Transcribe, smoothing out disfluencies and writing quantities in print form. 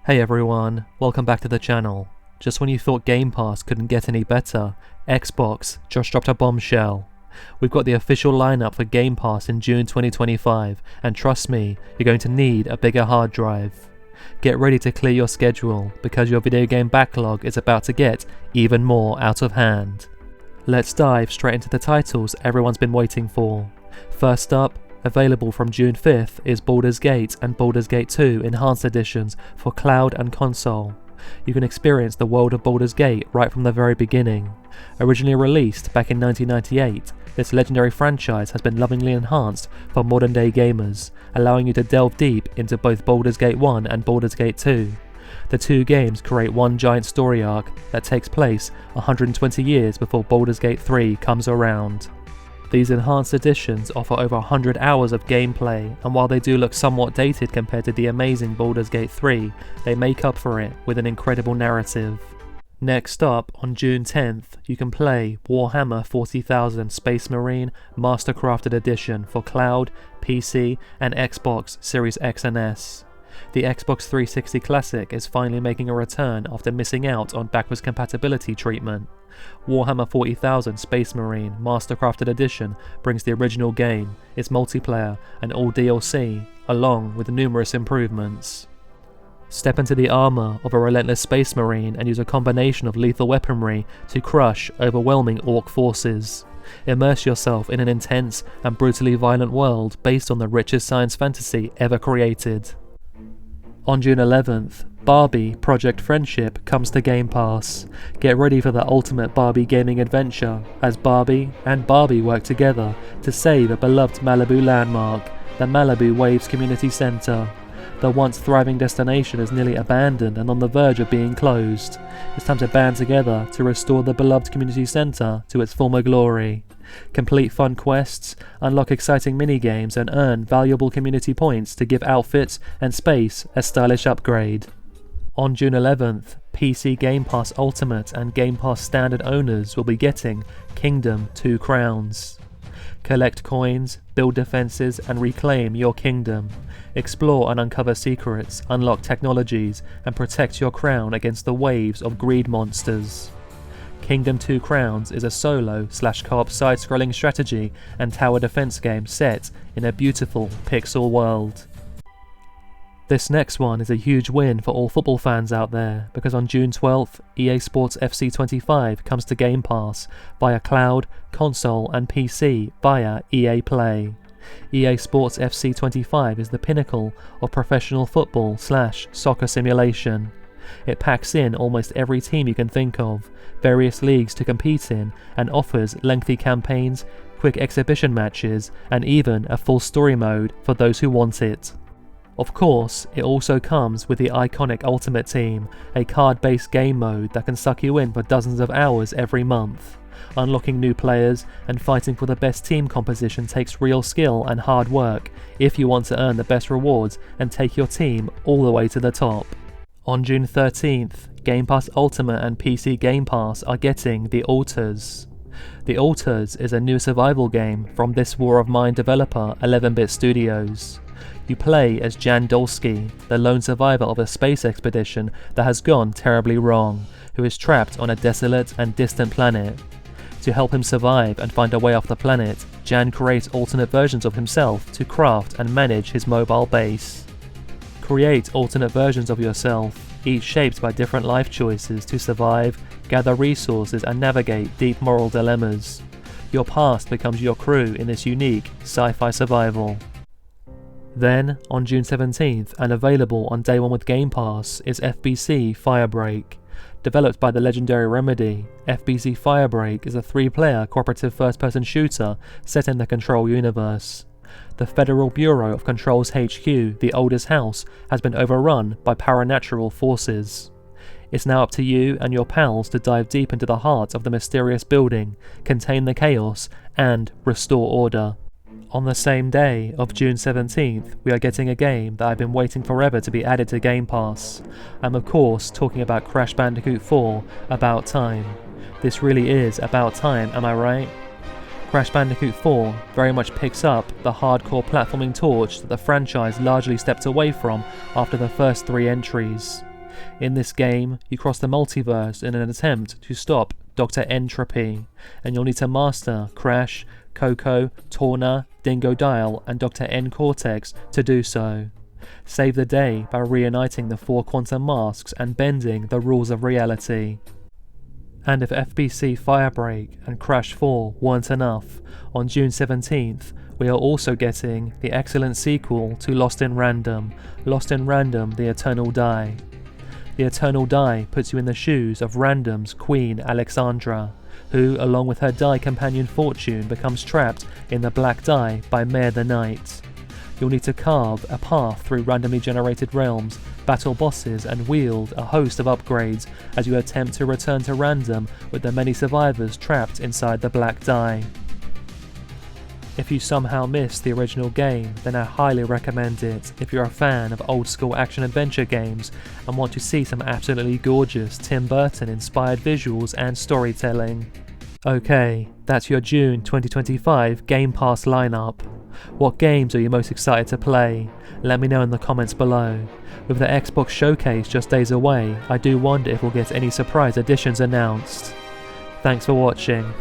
Hey everyone, welcome back to the channel. Just when you thought Game Pass couldn't get any better, Xbox just dropped a bombshell. We've got the official lineup for Game Pass in June 2025, and trust me, you're going to need a bigger hard drive. Get ready to clear your schedule, because your video game backlog is about to get even more out of hand. Let's dive straight into the titles everyone's been waiting for. First up, available from June 5th is Baldur's Gate and Baldur's Gate 2 Enhanced Editions for cloud and console. You can experience the world of Baldur's Gate right from the very beginning. Originally released back in 1998, this legendary franchise has been lovingly enhanced for modern day gamers, allowing you to delve deep into both Baldur's Gate 1 and Baldur's Gate 2. The two games create one giant story arc that takes place 120 years before Baldur's Gate 3 comes around. These enhanced editions offer over 100 hours of gameplay, and while they do look somewhat dated compared to the amazing Baldur's Gate 3, they make up for it with an incredible narrative. Next up, on June 10th, you can play Warhammer 40,000 Space Marine Mastercrafted Edition for cloud, PC, and Xbox Series X and S. The Xbox 360 Classic is finally making a return after missing out on backwards compatibility treatment. Warhammer 40,000 Space Marine Mastercrafted Edition brings the original game, its multiplayer, and all DLC, along with numerous improvements. Step into the armour of a relentless Space Marine and use a combination of lethal weaponry to crush overwhelming Orc forces. Immerse yourself in an intense and brutally violent world based on the richest science fantasy ever created. On June 11th, Barbie Project Friendship comes to Game Pass. Get ready for the ultimate Barbie gaming adventure as Barbie and Barbie work together to save a beloved Malibu landmark, the Malibu Waves Community Center. The once thriving destination is nearly abandoned and on the verge of being closed. It's time to band together to restore the beloved community center to its former glory. Complete fun quests, unlock exciting minigames, and earn valuable community points to give outfits and space a stylish upgrade. On June 11th, PC Game Pass Ultimate and Game Pass Standard owners will be getting Kingdom 2 Crowns. Collect coins, build defenses, and reclaim your kingdom. Explore and uncover secrets, unlock technologies, and protect your crown against the waves of greed monsters. Kingdom 2 Crowns is a solo/co-op side-scrolling strategy and tower defense game set in a beautiful pixel world. This next one is a huge win for all football fans out there, because on June 12th, EA Sports FC 25 comes to Game Pass via cloud, console, and PC via EA Play. EA Sports FC 25 is the pinnacle of professional football/soccer simulation. It packs in almost every team you can think of, various leagues to compete in, and offers lengthy campaigns, quick exhibition matches, and even a full story mode for those who want it. Of course, it also comes with the iconic Ultimate Team, a card-based game mode that can suck you in for dozens of hours every month. Unlocking new players and fighting for the best team composition takes real skill and hard work if you want to earn the best rewards and take your team all the way to the top. On June 13th, Game Pass Ultimate and PC Game Pass are getting The Alters. The Alters is a new survival game from This War of Mine developer 11-Bit Studios. You play as Jan Dolsky, the lone survivor of a space expedition that has gone terribly wrong, who is trapped on a desolate and distant planet. To help him survive and find a way off the planet, Jan creates alternate versions of himself to craft and manage his mobile base. Create alternate versions of yourself, each shaped by different life choices to survive, gather resources, and navigate deep moral dilemmas. Your past becomes your crew in this unique sci-fi survival. Then, on June 17th, and available on day one with Game Pass, is FBC Firebreak. Developed by the legendary Remedy, FBC Firebreak is a 3-player cooperative first-person shooter set in the Control universe. The Federal Bureau of Control's HQ, the oldest house, has been overrun by paranatural forces. It's now up to you and your pals to dive deep into the heart of the mysterious building, contain the chaos, and restore order. On the same day of June 17th, we are getting a game that I've been waiting forever to be added to Game Pass. I'm of course talking about Crash Bandicoot 4, About Time. This really is about time, am I right? Crash Bandicoot 4 very much picks up the hardcore platforming torch that the franchise largely stepped away from after the first 3 entries. In this game, you cross the multiverse in an attempt to stop Dr. Entropy, and you'll need to master Crash, Coco, Torna, Dingo Dial, and Dr. N Cortex to do so. Save the day by reuniting the 4 quantum masks and bending the rules of reality. And if FBC Firebreak and Crash 4 weren't enough, on June 17th, we are also getting the excellent sequel to Lost in Random, The Eternal Die. The Eternal Die puts you in the shoes of Random's Queen Alexandra, who, along with her Die companion Fortune, becomes trapped in the Black Die by Mare the Knight. You'll need to carve a path through randomly generated realms, battle bosses, and wield a host of upgrades as you attempt to return to Random with the many survivors trapped inside the Black Die. If you somehow missed the original game, then I highly recommend it if you're a fan of old school action-adventure games and want to see some absolutely gorgeous Tim Burton-inspired visuals and storytelling. Okay, that's your June 2025 Game Pass lineup. What games are you most excited to play? Let me know in the comments below. With the Xbox Showcase just days away, I do wonder if we'll get any surprise additions announced. Thanks for watching.